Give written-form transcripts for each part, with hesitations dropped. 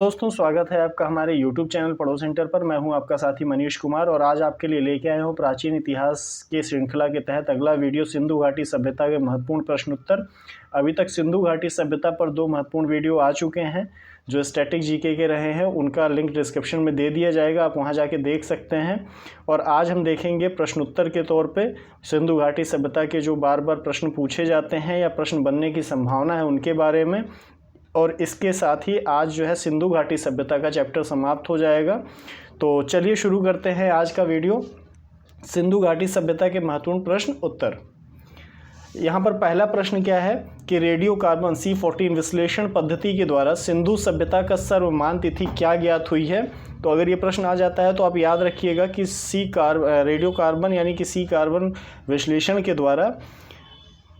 दोस्तों, स्वागत है आपका हमारे YouTube चैनल पढ़ो सेंटर पर। मैं हूं आपका साथी मनीष कुमार और आज आपके लिए लेके आया हूं प्राचीन इतिहास के श्रृंखला के तहत अगला वीडियो सिंधु घाटी सभ्यता के महत्वपूर्ण प्रश्नोत्तर। अभी तक सिंधु घाटी सभ्यता पर 2 महत्वपूर्ण वीडियो आ चुके हैं जो स्टैटिक जीके के रहे हैं। उनका लिंक डिस्क्रिप्शन में दे दिया जाएगा, आप वहां जाके देख सकते हैं। और आज हम देखेंगे प्रश्नोत्तर के तौर पर सिंधु घाटी सभ्यता के जो बार बार प्रश्न पूछे जाते हैं या प्रश्न बनने की संभावना है उनके बारे में। और इसके साथ ही आज जो है सिंधु घाटी सभ्यता का चैप्टर समाप्त हो जाएगा। तो चलिए शुरू करते हैं आज का वीडियो। सिंधु घाटी सभ्यता के महत्वपूर्ण प्रश्न उत्तर। यहाँ पर पहला प्रश्न क्या है कि रेडियो कार्बन C14 विश्लेषण पद्धति के द्वारा सिंधु सभ्यता का सर्वमान्य तिथि क्या ज्ञात हुई है। तो अगर ये प्रश्न आ जाता है तो आप याद रखिएगा कि रेडियो कार्बन यानी कि C कार्बन विश्लेषण के द्वारा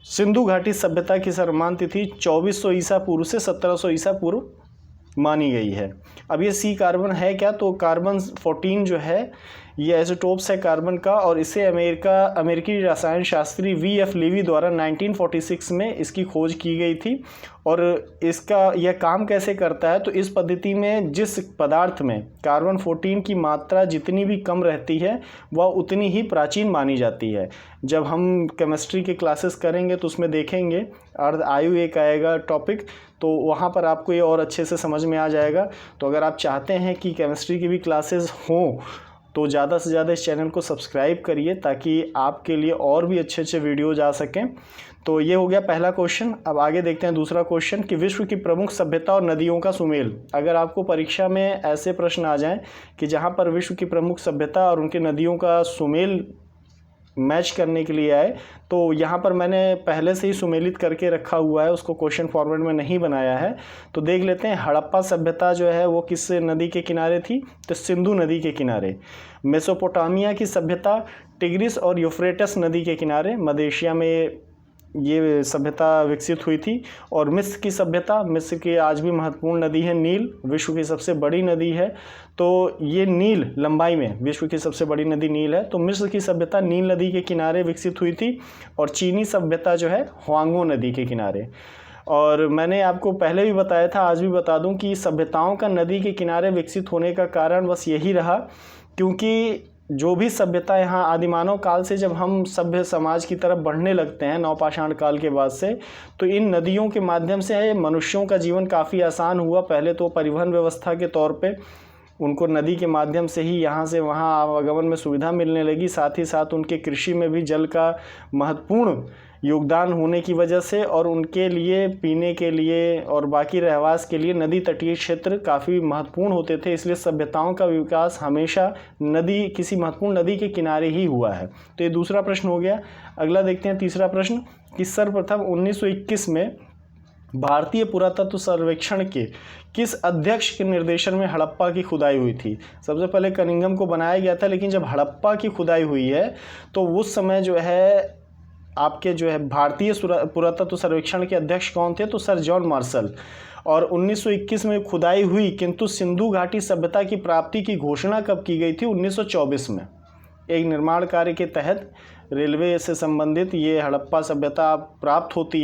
सिंधु घाटी सभ्यता की सर्वमान्य तिथि 2400 ईसा पूर्व से 1700 ईसा पूर्व मानी गई है। अब ये C कार्बन है क्या, तो कार्बन 14 जो है ये आइसोटोप्स है कार्बन का और इसे अमेरिकी रसायन शास्त्री V.F. लीवी द्वारा 1946 में इसकी खोज की गई थी। और इसका यह काम कैसे करता है, तो इस पद्धति में जिस पदार्थ में कार्बन 14 की मात्रा जितनी भी कम रहती है वह उतनी ही प्राचीन मानी जाती है। जब हम केमिस्ट्री के क्लासेस करेंगे तो उसमें देखेंगे, अर्ध आयु एक आएगा टॉपिक, तो वहाँ पर आपको ये और अच्छे से समझ में आ जाएगा। तो अगर आप चाहते हैं कि केमिस्ट्री की भी क्लासेस हों तो ज़्यादा से ज़्यादा इस चैनल को सब्सक्राइब करिए ताकि आपके लिए और भी अच्छे अच्छे वीडियोज आ सकें। तो ये हो गया पहला क्वेश्चन। अब आगे देखते हैं दूसरा क्वेश्चन कि विश्व की प्रमुख सभ्यता और नदियों का सुमेल। अगर आपको परीक्षा में ऐसे प्रश्न आ जाएं कि जहां पर विश्व की प्रमुख सभ्यता और उनके नदियों का सुमेल मैच करने के लिए आए, तो यहाँ पर मैंने पहले से ही सुमेलित करके रखा हुआ है, उसको क्वेश्चन फॉर्मेट में नहीं बनाया है। तो देख लेते हैं हड़प्पा सभ्यता जो है वो किस नदी के किनारे थी, तो सिंधु नदी के किनारे। मेसोपोटामिया की सभ्यता टिग्रिस और यूफ्रेटस नदी के किनारे मध्य एशिया में ये सभ्यता विकसित हुई थी। और मिस्र की सभ्यता, मिस्र की आज भी महत्वपूर्ण नदी है नील, विश्व की सबसे बड़ी नदी है। तो ये नील लंबाई में विश्व की सबसे बड़ी नदी नील है। तो मिस्र की सभ्यता नील नदी के किनारे विकसित हुई थी और चीनी सभ्यता जो है ह्वांगो नदी के किनारे। और मैंने आपको पहले भी बताया था, आज भी बता दूं कि सभ्यताओं का नदी के किनारे विकसित होने का कारण बस यही रहा क्योंकि जो भी सभ्यता यहाँ आदिमानव काल से जब हम सभ्य समाज की तरफ बढ़ने लगते हैं नवपाषाण काल के बाद से, तो इन नदियों के माध्यम से मनुष्यों का जीवन काफ़ी आसान हुआ। पहले तो परिवहन व्यवस्था के तौर पे उनको नदी के माध्यम से ही यहाँ से वहाँ आवागमन में सुविधा मिलने लगी। साथ ही साथ उनके कृषि में भी जल का महत्वपूर्ण योगदान होने की वजह से और उनके लिए पीने के लिए और बाकी रहवास के लिए नदी तटीय क्षेत्र काफ़ी महत्वपूर्ण होते थे। इसलिए सभ्यताओं का विकास हमेशा किसी महत्वपूर्ण नदी के किनारे ही हुआ है। तो ये दूसरा प्रश्न हो गया। अगला देखते हैं तीसरा प्रश्न कि सर्वप्रथम 1921 में भारतीय पुरातत्व सर्वेक्षण के किस अध्यक्ष के निर्देशन में हड़प्पा की खुदाई हुई थी। सबसे पहले कनिंघम को बनाया गया था, लेकिन जब हड़प्पा की खुदाई हुई है तो उस समय जो है आपके जो है भारतीय पुरातत्व सर्वेक्षण के अध्यक्ष कौन थे, तो सर जॉन मार्शल। और 1921 में खुदाई हुई, किंतु सिंधु घाटी सभ्यता की प्राप्ति की घोषणा कब की गई थी, 1924 में। एक निर्माण कार्य के तहत रेलवे से संबंधित ये हड़प्पा सभ्यता प्राप्त होती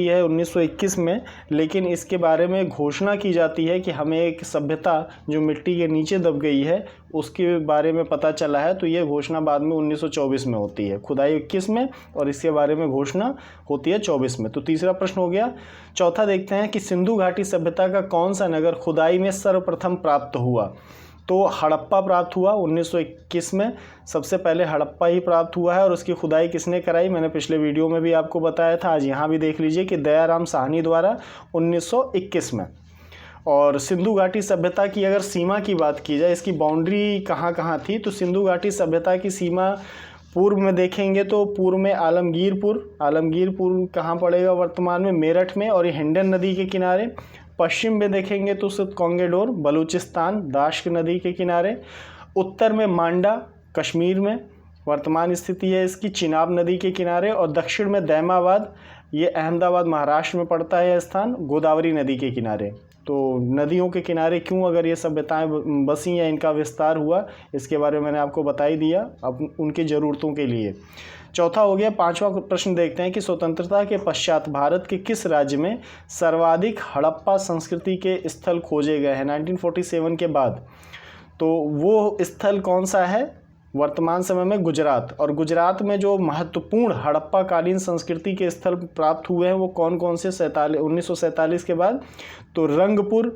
है 1921 में। लेकिन इसके बारे में घोषणा की जाती है कि हमें एक सभ्यता जो मिट्टी के नीचे दब गई है उसके बारे में पता चला है। तो ये घोषणा बाद में 1924 में होती है, खुदाई 21 में और इसके बारे में घोषणा होती है 24 में। तो तीसरा प्रश्न हो गया। चौथा देखते हैं कि सिंधु घाटी सभ्यता का कौन सा नगर खुदाई में सर्वप्रथम प्राप्त हुआ। तो हड़प्पा प्राप्त हुआ 1921 में, सबसे पहले हड़प्पा ही प्राप्त हुआ है। और उसकी खुदाई किसने कराई, मैंने पिछले वीडियो में भी आपको बताया था, आज यहाँ भी देख लीजिए कि दयाराम साहनी द्वारा 1921 में। और सिंधु घाटी सभ्यता की अगर सीमा की बात की जाए, इसकी बाउंड्री कहाँ कहाँ थी, तो सिंधु घाटी सभ्यता की सीमा पूर्व में देखेंगे तो पूर्व में आलमगीरपुर कहाँ पड़ेगा, वर्तमान में मेरठ में और ये हिंडन नदी के किनारे। पश्चिम में देखेंगे तो कोंगेडोर बलूचिस्तान दाश्क नदी के किनारे। उत्तर में मांडा कश्मीर में वर्तमान स्थिति है इसकी, चिनाब नदी के किनारे। और दक्षिण में दैमाबाद, ये अहमदाबाद महाराष्ट्र में पड़ता है यह स्थान, गोदावरी नदी के किनारे। तो नदियों के किनारे क्यों अगर ये सभ्यताएं बसी या इनका विस्तार हुआ, इसके बारे में मैंने आपको बता ही दिया अब उनकी ज़रूरतों के लिए। चौथा हो गया। पांचवा प्रश्न देखते हैं कि स्वतंत्रता के पश्चात भारत के किस राज्य में सर्वाधिक हड़प्पा संस्कृति के स्थल खोजे गए हैं 1947 के बाद। तो वो स्थल कौन सा है? वर्तमान समय में गुजरात। और गुजरात में जो महत्वपूर्ण हड़प्पा कालीन संस्कृति के स्थल प्राप्त हुए हैं वो कौन कौन से 1947 के बाद? तो रंगपुर,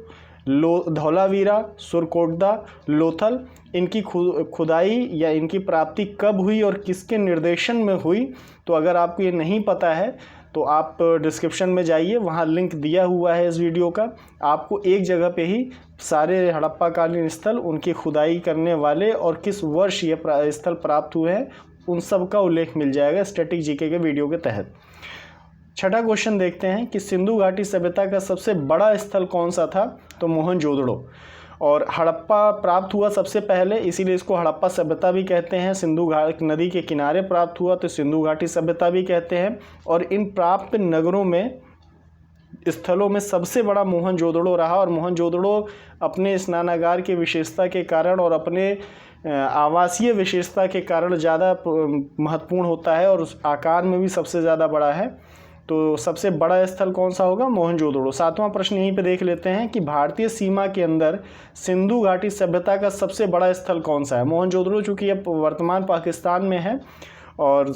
धौलावीरा, सुरकोटदा, लोथल। इनकी खुदाई या इनकी प्राप्ति कब हुई और किसके निर्देशन में हुई? तो अगर आपको ये नहीं पता है तो आप डिस्क्रिप्शन में जाइए, वहाँ लिंक दिया हुआ है इस वीडियो का। आपको एक जगह पे ही सारे हड़प्पा कालीन स्थल, उनकी खुदाई करने वाले और किस वर्ष ये स्थल प्राप्त हुए हैं उन सब का उल्लेख मिल जाएगा स्टैटिक जीके के वीडियो के तहत। छठा क्वेश्चन देखते हैं कि सिंधु घाटी सभ्यता का सबसे बड़ा स्थल कौन सा था? तो मोहनजोदड़ो। और हड़प्पा प्राप्त हुआ सबसे पहले, इसीलिए इसको हड़प्पा सभ्यता भी कहते हैं। सिंधु घाटी नदी के किनारे प्राप्त हुआ तो सिंधु घाटी सभ्यता भी कहते हैं। और इन प्राप्त नगरों में, स्थलों में सबसे बड़ा मोहनजोदड़ो रहा। और मोहनजोदड़ो अपने स्नानागार की विशेषता के कारण और अपने आवासीय विशेषता के कारण ज़्यादा महत्वपूर्ण होता है और उस आकार में भी सबसे ज़्यादा बड़ा है। तो सबसे बड़ा स्थल कौन सा होगा? मोहनजोदड़ो। सातवां प्रश्न यहीं पे देख लेते हैं कि भारतीय सीमा के अंदर सिंधु घाटी सभ्यता का सबसे बड़ा स्थल कौन सा है? मोहनजोदड़ो चूँकि अब वर्तमान पाकिस्तान में है और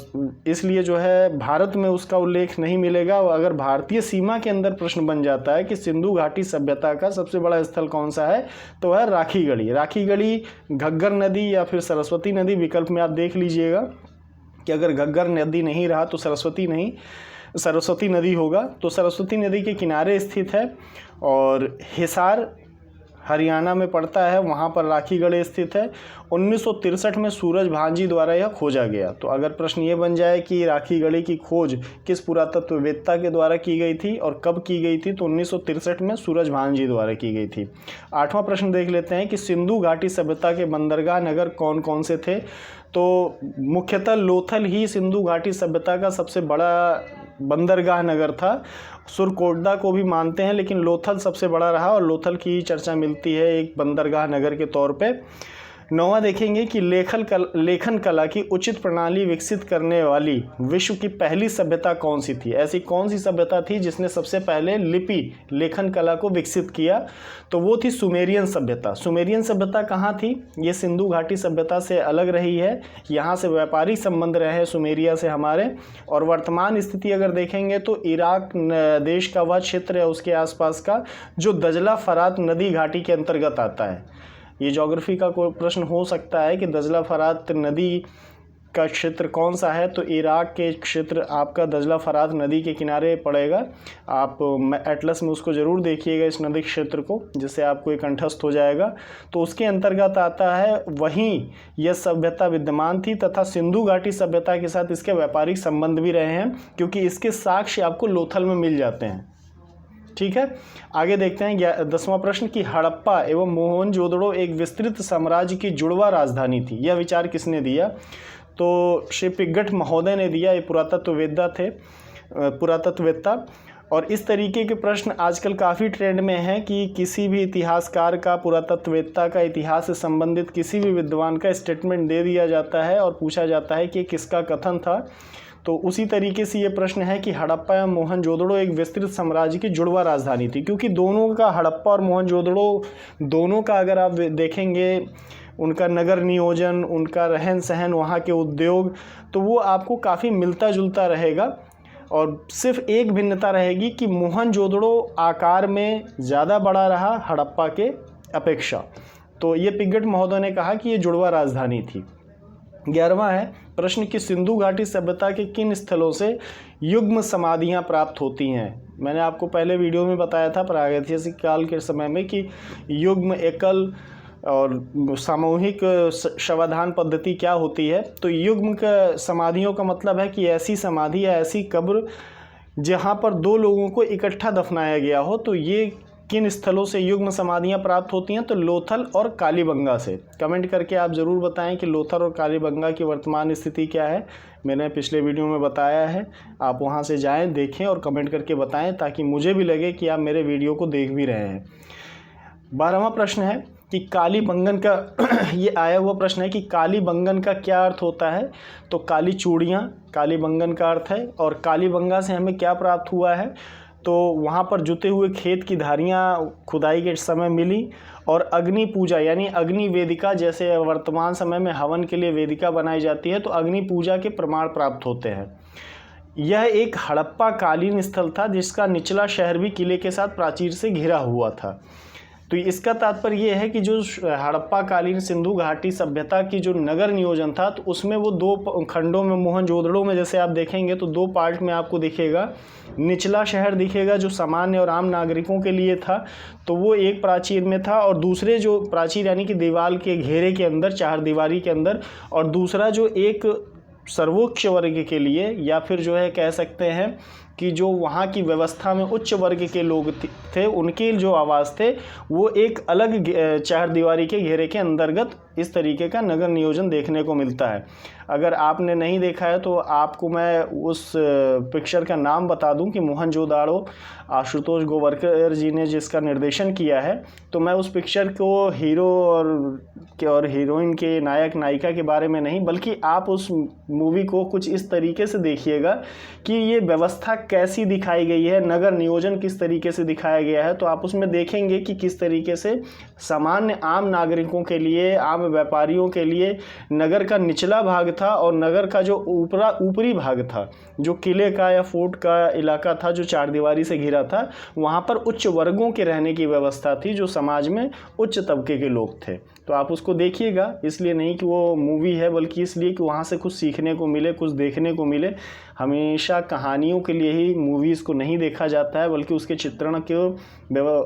इसलिए जो है भारत में उसका उल्लेख नहीं मिलेगा। अगर भारतीय सीमा के अंदर प्रश्न बन जाता है कि सिंधु घाटी सभ्यता का सबसे बड़ा स्थल कौन सा है, तो है राखी गढ़ी। राखी गढ़ी घग्गर नदी या फिर सरस्वती नदी, विकल्प में आप देख लीजिएगा कि अगर घग्गर नदी नहीं रहा तो सरस्वती नदी होगा। तो सरस्वती नदी के किनारे स्थित है और हिसार हरियाणा में पड़ता है, वहाँ पर राखी गढ़ी स्थित है। 1963 में सूरज भांजी द्वारा यह खोजा गया। तो अगर प्रश्न ये बन जाए कि राखी गढ़ी की खोज किस पुरातत्ववेत्ता के द्वारा की गई थी और कब की गई थी, तो 1963 में सूरज भांजी द्वारा की गई थी। आठवां प्रश्न देख लेते हैं कि सिंधु घाटी सभ्यता के बंदरगाह नगर कौन कौन से थे? तो मुख्यतः लोथल ही सिंधु घाटी सभ्यता का सबसे बड़ा बंदरगाह नगर था। सुरकोटदा को भी मानते हैं लेकिन लोथल सबसे बड़ा रहा और लोथल की चर्चा मिलती है एक बंदरगाह नगर के तौर पे। नौवां देखेंगे कि लेखन कला की उचित प्रणाली विकसित करने वाली विश्व की पहली सभ्यता कौन सी थी? ऐसी कौन सी सभ्यता थी जिसने सबसे पहले लिपि लेखन कला को विकसित किया? तो वो थी सुमेरियन सभ्यता। सुमेरियन सभ्यता कहाँ थी? ये सिंधु घाटी सभ्यता से अलग रही है। यहाँ से व्यापारिक संबंध रहे हैं सुमेरिया से हमारे। और वर्तमान स्थिति अगर देखेंगे तो इराक देश का वह क्षेत्र है उसके आसपास का जो दजला फरात नदी घाटी के अंतर्गत आता है। ये ज्योग्राफी का कोई प्रश्न हो सकता है कि दजला फरात नदी का क्षेत्र कौन सा है? तो इराक के क्षेत्र आपका दजला फरात नदी के किनारे पड़ेगा। आप एटलस में उसको ज़रूर देखिएगा इस नदी क्षेत्र को, जिससे आपको एक कंठस्थ हो जाएगा। तो उसके अंतर्गत आता है, वहीं यह सभ्यता विद्यमान थी तथा सिंधु घाटी सभ्यता के साथ इसके व्यापारिक संबंध भी रहे हैं क्योंकि इसके साक्ष्य आपको लोथल में मिल जाते हैं। ठीक है, आगे देखते हैं 10वां प्रश्न कि हड़प्पा एवं मोहनजोदड़ो एक विस्तृत साम्राज्य की जुड़वा राजधानी थी। यह विचार किसने दिया? तो श्री पिग्गट महोदय ने दिया। ये पुरातत्ववेत्ता। और इस तरीके के प्रश्न आजकल काफ़ी ट्रेंड में हैं कि किसी भी इतिहासकार का, पुरातत्ववेत्ता का, इतिहास से संबंधित किसी भी विद्वान का स्टेटमेंट दे दिया जाता है और पूछा जाता है कि किसका कथन था। तो उसी तरीके से ये प्रश्न है कि हड़प्पा या मोहनजोदड़ो एक विस्तृत साम्राज्य की जुड़वा राजधानी थी, क्योंकि दोनों का, हड़प्पा और मोहनजोदड़ो दोनों का अगर आप देखेंगे, उनका नगर नियोजन, उनका रहन सहन, वहाँ के उद्योग, तो वो आपको काफ़ी मिलता जुलता रहेगा। और सिर्फ एक भिन्नता रहेगी कि मोहनजोदड़ो आकार में ज़्यादा बड़ा रहा हड़प्पा के अपेक्षा। तो ये पिग्गट महोदय ने कहा कि ये जुड़वा राजधानी थी। 11वां है प्रश्न कि सिंधु घाटी सभ्यता के किन स्थलों से युग्म समाधियां प्राप्त होती हैं? मैंने आपको पहले वीडियो में बताया था प्रागैतिहासिक काल के समय में कि युग्म, एकल और सामूहिक शवाधान पद्धति क्या होती है। तो युग्म का समाधियों का मतलब है कि ऐसी समाधि या ऐसी कब्र जहां पर दो लोगों को इकट्ठा दफनाया गया हो। तो ये किन स्थलों से युग्म समाधियां प्राप्त होती हैं? तो लोथल और कालीबंगा से। कमेंट करके आप ज़रूर बताएं कि लोथल और कालीबंगा की वर्तमान स्थिति क्या है। मैंने पिछले वीडियो में बताया है, आप वहां से जाएं, देखें और कमेंट करके बताएं ताकि मुझे भी लगे कि आप मेरे वीडियो को देख भी रहे हैं। 12वां प्रश्न है कि काली बंगन का ये आया हुआ प्रश्न है कि काली बंगन का क्या अर्थ होता है। तो काली चूड़ियाँ काली बंगन का अर्थ है। और काली बंगा से हमें क्या प्राप्त हुआ है, तो वहाँ पर जुते हुए खेत की धारियाँ खुदाई के समय मिली। और अग्नि पूजा यानी अग्नि वेदिका, जैसे वर्तमान समय में हवन के लिए वेदिका बनाई जाती है, तो अग्नि पूजा के प्रमाण प्राप्त होते हैं। यह एक हड़प्पा कालीन स्थल था जिसका निचला शहर भी किले के साथ प्राचीर से घिरा हुआ था। तो इसका तात्पर्य यह है कि जो हड़प्पा कालीन सिंधु घाटी सभ्यता की जो नगर नियोजन था, तो उसमें वो दो खंडों में, मोहनजोदड़ो में जैसे आप देखेंगे तो दो पार्ट में आपको दिखेगा। निचला शहर दिखेगा जो सामान्य और आम नागरिकों के लिए था, तो वो एक प्राचीर में था। और दूसरे जो प्राचीर यानी कि दीवार के घेरे के अंदर, चार दीवारी के अंदर, और दूसरा जो एक सर्वोच्च वर्ग के लिए, या फिर जो है कह सकते हैं कि जो वहाँ की व्यवस्था में उच्च वर्ग के लोग थे, उनके जो आवास थे वो एक अलग चार दीवारी के घेरे के अंतर्गत इस तरीके का नगर नियोजन देखने को मिलता है। अगर आपने नहीं देखा है तो आपको मैं उस पिक्चर का नाम बता दूं कि मोहनजोदाड़ो आशुतोष गोवरकर जी ने जिसका निर्देशन किया है। तो मैं उस पिक्चर को हीरो और हीरोइन के, नायक नायिका के बारे में नहीं, बल्कि आप उस मूवी को कुछ इस तरीके से देखिएगा कि ये व्यवस्था कैसी दिखाई गई है, नगर नियोजन किस तरीके से दिखाया गया है। तो आप उसमें देखेंगे कि किस तरीके से सामान्य आम नागरिकों के लिए, आम व्यापारियों के लिए नगर का निचला भाग था और नगर का जो ऊपरी भाग था, जो किले का या फोर्ट का इलाका था, जो चार दीवारी से घिरा था, वहाँ पर उच्च वर्गों के रहने की व्यवस्था थी, जो समाज में उच्च तबके के लोग थे। तो आप उसको देखिएगा, इसलिए नहीं कि वो मूवी है, बल्कि इसलिए कि वहाँ से कुछ सीखने को मिले, कुछ देखने को मिले। हमेशा कहानियों के लिए ही मूवीज़ को नहीं देखा जाता है, बल्कि उसके चित्रण के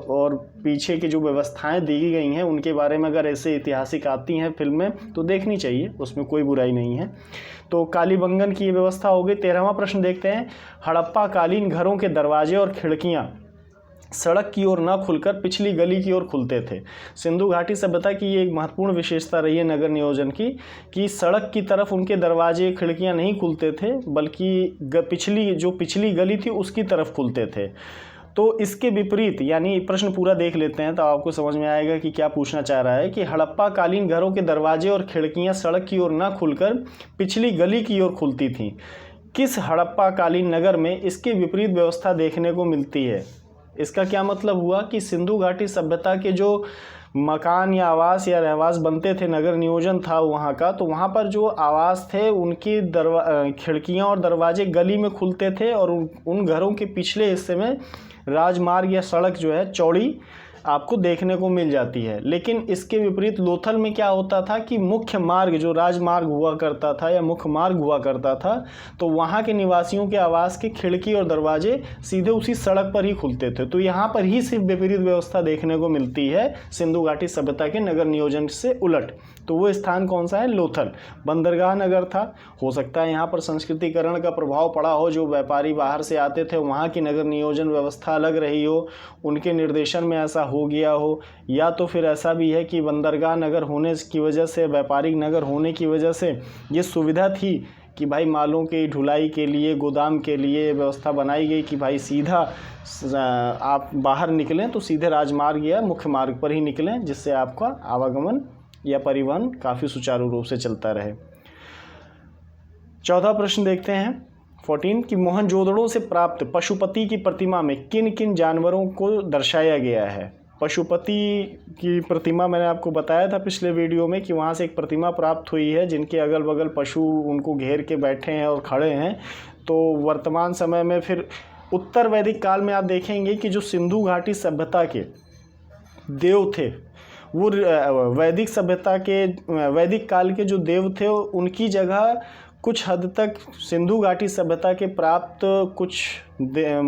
और पीछे की जो व्यवस्थाएं दी गई हैं उनके बारे में अगर ऐसे ऐतिहासिक आती हैं फिल्में तो देखनी चाहिए, उसमें कोई बुराई नहीं है। तो कालीबंगन की ये व्यवस्था हो गई। 13वां प्रश्न देखते हैं। हड़प्पा कालीन घरों के दरवाजे और खिड़कियाँ सड़क की ओर न खुलकर पिछली गली की ओर खुलते थे। सिंधु घाटी सभ्यता की ये एक महत्वपूर्ण विशेषता रही है नगर नियोजन की, कि सड़क की तरफ उनके दरवाजे खिड़कियां नहीं खुलते थे, बल्कि पिछली गली थी उसकी तरफ खुलते थे। तो इसके विपरीत, यानी प्रश्न पूरा देख लेते हैं तो आपको समझ में आएगा कि क्या पूछना चाह रहा है, कि हड़प्पा कालीन घरों के दरवाजे और खिड़कियां सड़क की ओर न खुलकर पिछली गली की ओर खुलती थीं। किस हड़प्पा कालीन नगर में इसके विपरीत व्यवस्था देखने को मिलती है? इसका क्या मतलब हुआ कि सिंधु घाटी सभ्यता के जो मकान या आवास या रहवास बनते थे, नगर नियोजन था वहाँ का, तो वहाँ पर जो आवास थे उनकी खिड़कियाँ और दरवाजे गली में खुलते थे, और उन घरों के पिछले हिस्से में राजमार्ग या सड़क जो है चौड़ी आपको देखने को मिल जाती है। लेकिन इसके विपरीत लोथल में क्या होता था कि मुख्य मार्ग, जो राजमार्ग हुआ करता था या मुख्य मार्ग हुआ करता था, तो वहाँ के निवासियों के आवास के खिड़की और दरवाजे सीधे उसी सड़क पर ही खुलते थे। तो यहाँ पर ही सिर्फ विपरीत व्यवस्था देखने को मिलती है सिंधु घाटी सभ्यता के नगर नियोजन से उलट। तो वो स्थान कौन सा है? लोथल। बंदरगाह नगर था, हो सकता है यहाँ पर संस्कृतिकरण का प्रभाव पड़ा हो, जो व्यापारी बाहर से आते थे वहाँ की नगर नियोजन व्यवस्था अलग रही हो, उनके निर्देशन में ऐसा हो गया हो, या तो फिर ऐसा भी है कि बंदरगाह नगर होने की वजह से, व्यापारिक नगर होने की वजह से ये सुविधा थी कि भाई मालों की ढुलाई के लिए, गोदाम के लिए व्यवस्था बनाई गई कि भाई सीधा आप बाहर निकलें तो सीधे राजमार्ग या मुख्य मार्ग पर ही निकलें, जिससे आपका आवागमन या परिवहन काफ़ी सुचारू रूप से चलता रहे। 14 प्रश्न देखते हैं 14 कि मोहनजोदड़ो से प्राप्त पशुपति की प्रतिमा में किन किन जानवरों को दर्शाया गया है? पशुपति की प्रतिमा मैंने आपको बताया था पिछले वीडियो में कि वहाँ से एक प्रतिमा प्राप्त हुई है जिनके अगल बगल पशु उनको घेर के बैठे हैं और खड़े हैं। तो वर्तमान समय में फिर उत्तर वैदिक काल में आप देखेंगे कि जो सिंधु घाटी सभ्यता के देव थे, वो वैदिक सभ्यता के, वैदिक काल के जो देव थे उनकी जगह कुछ हद तक सिंधु घाटी सभ्यता के प्राप्त कुछ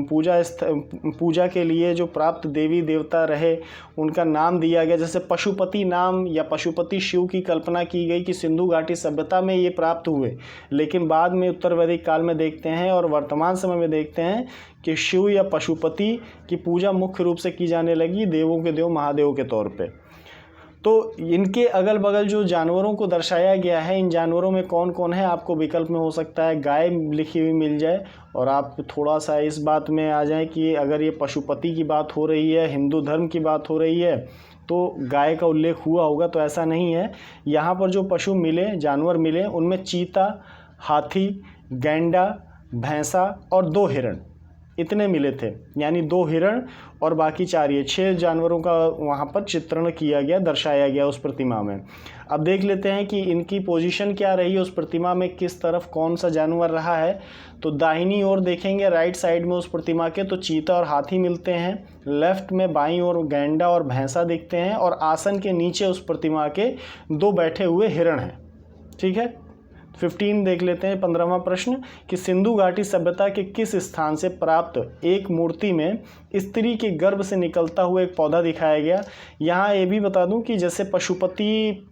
पूजा के लिए जो प्राप्त देवी देवता रहे उनका नाम दिया गया। जैसे पशुपति नाम या पशुपति शिव की कल्पना की गई कि सिंधु घाटी सभ्यता में ये प्राप्त हुए, लेकिन बाद में उत्तर वैदिक काल में देखते हैं और वर्तमान समय में देखते हैं कि शिव या पशुपति की पूजा मुख्य रूप से की जाने लगी देवों के देव महादेव के तौर पे। तो इनके अगल बगल जो जानवरों को दर्शाया गया है, इन जानवरों में कौन कौन है आपको विकल्प में हो सकता है गाय लिखी हुई मिल जाए, और आप थोड़ा सा इस बात में आ जाएं कि अगर ये पशुपति की बात हो रही है, हिंदू धर्म की बात हो रही है, तो गाय का उल्लेख हुआ होगा, तो ऐसा नहीं है। यहाँ पर जो पशु मिले, जानवर मिले, उनमें चीता, हाथी, गैंडा, भैंसा और 2 हिरण, इतने मिले थे। यानी 2 हिरण और बाकी 4, ये 6 जानवरों का वहाँ पर चित्रण किया गया, दर्शाया गया उस प्रतिमा में। अब देख लेते हैं कि इनकी पोजीशन क्या रही है उस प्रतिमा में, किस तरफ कौन सा जानवर रहा है। तो दाहिनी ओर देखेंगे, राइट साइड में उस प्रतिमा के, तो चीता और हाथी मिलते हैं। लेफ्ट में बाईं ओर गैंडा और भैंसा दिखते हैं, और आसन के नीचे उस प्रतिमा के 2 बैठे हुए हिरण हैं। ठीक है। 15 देख लेते हैं, 15वां प्रश्न कि सिंधु घाटी सभ्यता के किस स्थान से प्राप्त एक मूर्ति में स्त्री के गर्भ से निकलता हुआ एक पौधा दिखाया गया। यहाँ ये भी बता दूं कि जैसे पशुपति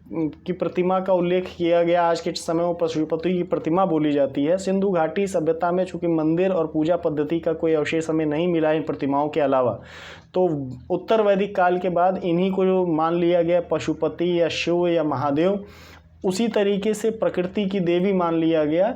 की प्रतिमा का उल्लेख किया गया, आज के समय में पशुपति की प्रतिमा बोली जाती है। सिंधु घाटी सभ्यता में चूँकि मंदिर और पूजा पद्धति का कोई अवशेष हमें नहीं मिला इन प्रतिमाओं के अलावा, तो उत्तर वैदिक काल के बाद इन्हीं को जो मान लिया गया पशुपति या शिव या महादेव, उसी तरीके से प्रकृति की देवी मान लिया गया।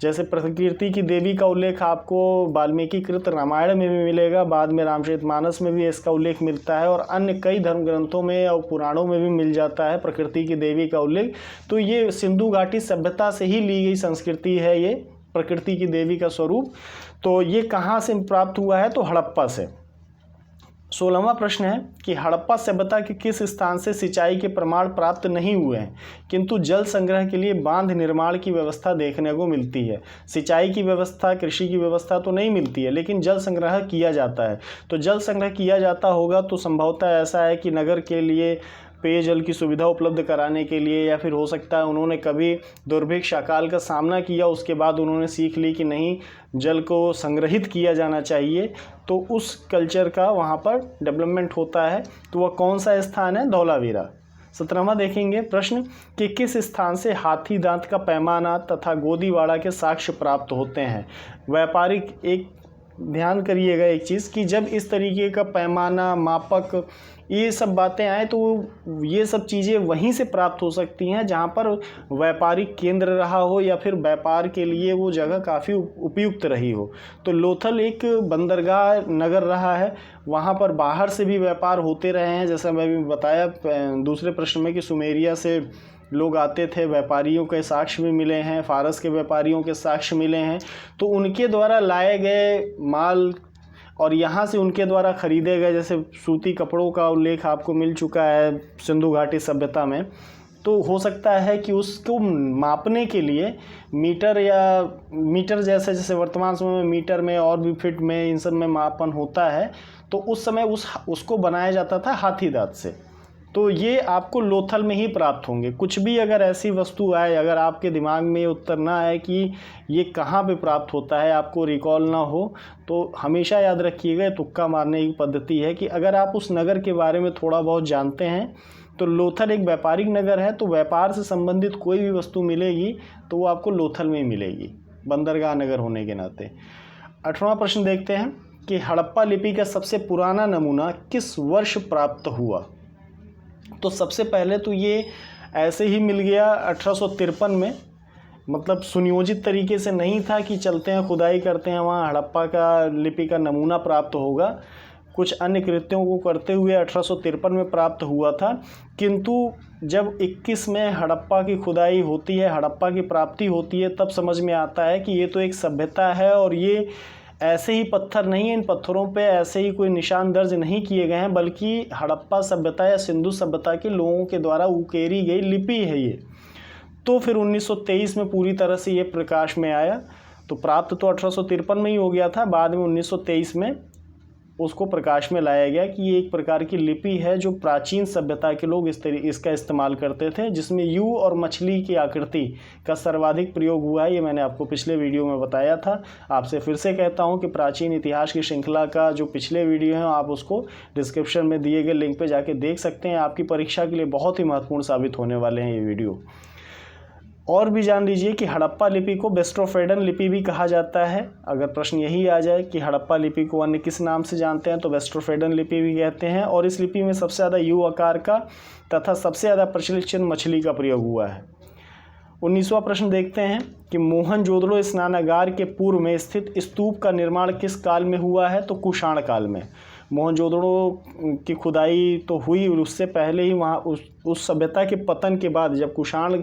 जैसे प्रकृति की देवी का उल्लेख आपको वाल्मीकि कृत रामायण में भी मिलेगा, बाद में रामचरितमानस में भी इसका उल्लेख मिलता है, और अन्य कई धर्म ग्रंथों में और पुराणों में भी मिल जाता है प्रकृति की देवी का उल्लेख। तो ये सिंधु घाटी सभ्यता से ही ली गई संस्कृति है, ये प्रकृति की देवी का स्वरूप। तो ये कहाँ से प्राप्त हुआ है, तो हड़प्पा से। 16वां प्रश्न है कि हड़प्पा सभ्यता के किस स्थान से सिंचाई के प्रमाण प्राप्त नहीं हुए हैं, किंतु जल संग्रह के लिए बांध निर्माण की व्यवस्था देखने को मिलती है। सिंचाई की व्यवस्था, कृषि की व्यवस्था तो नहीं मिलती है, लेकिन जल संग्रह किया जाता है। तो जल संग्रह किया जाता होगा तो संभवतः ऐसा है कि नगर के लिए पेयजल की सुविधा उपलब्ध कराने के लिए, या फिर हो सकता है उन्होंने कभी दुर्भिक्ष अकाल का सामना किया, उसके बाद उन्होंने सीख ली कि नहीं, जल को संग्रहित किया जाना चाहिए, तो उस कल्चर का वहाँ पर डेवलपमेंट होता है। तो वह कौन सा स्थान है, धौलावीरा। 17वां देखेंगे प्रश्न कि किस स्थान से हाथी दांत का पैमाना तथा गोदीवाड़ा के साक्ष्य प्राप्त होते हैं। व्यापारिक, एक ध्यान करिएगा एक चीज़ कि जब इस तरीके का पैमाना, मापक, ये सब बातें आए तो ये सब चीज़ें वहीं से प्राप्त हो सकती हैं जहाँ पर व्यापारिक केंद्र रहा हो, या फिर व्यापार के लिए वो जगह काफ़ी उपयुक्त रही हो। तो लोथल एक बंदरगाह नगर रहा है, वहाँ पर बाहर से भी व्यापार होते रहे हैं। जैसा मैं भी बताया दूसरे प्रश्न में कि सुमेरिया से लोग आते थे, व्यापारियों के साक्ष्य भी मिले हैं, फारस के व्यापारियों के साक्ष्य मिले हैं। तो उनके द्वारा लाए गए माल और यहाँ से उनके द्वारा खरीदे गए, जैसे सूती कपड़ों का उल्लेख आपको मिल चुका है सिंधु घाटी सभ्यता में, तो हो सकता है कि उसको मापने के लिए मीटर, या मीटर जैसे वर्तमान समय में मीटर में और भी फिट में, इन सब में मापन होता है, तो उस समय उसको बनाया जाता था हाथी दांत से। तो ये आपको लोथल में ही प्राप्त होंगे। कुछ भी अगर ऐसी वस्तु आए, अगर आपके दिमाग में उत्तर ना आए कि ये कहाँ पे प्राप्त होता है, आपको रिकॉल ना हो, तो हमेशा याद रखिएगा, तुक्का मारने की पद्धति है कि अगर आप उस नगर के बारे में थोड़ा बहुत जानते हैं, तो लोथल एक व्यापारिक नगर है, तो व्यापार से संबंधित कोई भी वस्तु मिलेगी तो वो आपको लोथल में ही मिलेगी, बंदरगाह नगर होने के नाते। 18वां प्रश्न देखते हैं कि हड़प्पा लिपि का सबसे पुराना नमूना किस वर्ष प्राप्त हुआ। तो सबसे पहले तो ये ऐसे ही मिल गया 1853 में, मतलब सुनियोजित तरीके से नहीं था कि चलते हैं खुदाई करते हैं वहाँ हड़प्पा का लिपि का नमूना प्राप्त होगा। कुछ अन्य कृत्यों को करते हुए 1853 में प्राप्त हुआ था, किंतु जब 21 में हड़प्पा की खुदाई होती है, हड़प्पा की प्राप्ति होती है, तब समझ में आता है कि ये तो एक सभ्यता है, और ये ऐसे ही पत्थर नहीं है, इन पत्थरों पे ऐसे ही कोई निशान दर्ज नहीं किए गए हैं, बल्कि हड़प्पा सभ्यता या सिंधु सभ्यता के लोगों के द्वारा उकेरी गई लिपि है ये। तो फिर 1923 में पूरी तरह से ये प्रकाश में आया। तो प्राप्त तो 1853 में ही हो गया था, बाद में 1923 में उसको प्रकाश में लाया गया कि ये एक प्रकार की लिपि है जो प्राचीन सभ्यता के लोग इसका इस्तेमाल करते थे, जिसमें यू और मछली की आकृति का सर्वाधिक प्रयोग हुआ है। ये मैंने आपको पिछले वीडियो में बताया था। आपसे फिर से कहता हूँ कि प्राचीन इतिहास की श्रृंखला का जो पिछले वीडियो हैं, आप उसको डिस्क्रिप्शन में दिए गए लिंक पर जाके देख सकते हैं। आपकी परीक्षा के लिए बहुत ही महत्वपूर्ण साबित होने वाले हैं ये वीडियो। और भी जान लीजिए कि हड़प्पा लिपि को वेस्ट्रोफेडन लिपि भी कहा जाता है। अगर प्रश्न यही आ जाए कि हड़प्पा लिपि को अन्य किस नाम से जानते हैं, तो वेस्ट्रोफेडन लिपि भी कहते हैं। और इस लिपि में सबसे ज़्यादा यू आकार का तथा सबसे ज़्यादा प्रचलित चिन्ह मछली का प्रयोग हुआ है। 19वां प्रश्न देखते हैं कि मोहनजोदड़ो स्नानागार के पूर्व में स्थित स्तूप का निर्माण किस काल में हुआ है, तो कुषाण काल में। मोहनजोदड़ो की खुदाई तो हुई, उससे पहले ही वहाँ उस सभ्यता के पतन के बाद जब कुषाण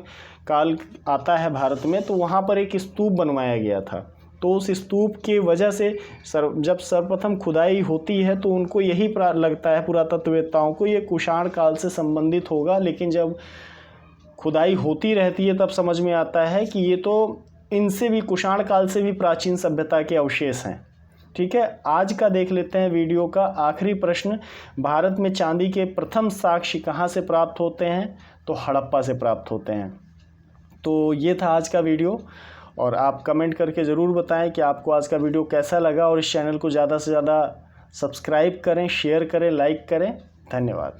काल आता है भारत में, तो वहाँ पर एक स्तूप बनवाया गया था। तो उस स्तूप की वजह से जब सर्वप्रथम खुदाई होती है तो उनको यही लगता है पुरातत्ववेत्ताओं को, ये कुषाण काल से संबंधित होगा। लेकिन जब खुदाई होती रहती है तब समझ में आता है कि ये तो इनसे भी, कुषाण काल से भी प्राचीन सभ्यता के अवशेष हैं। ठीक है, आज का देख लेते हैं वीडियो का आखिरी प्रश्न। भारत में चांदी के प्रथम साक्ष्य कहाँ से प्राप्त होते हैं? तो हड़प्पा से प्राप्त होते हैं। तो ये था आज का वीडियो, और आप कमेंट करके ज़रूर बताएं कि आपको आज का वीडियो कैसा लगा, और इस चैनल को ज़्यादा से ज़्यादा सब्सक्राइब करें, शेयर करें, लाइक करें। धन्यवाद।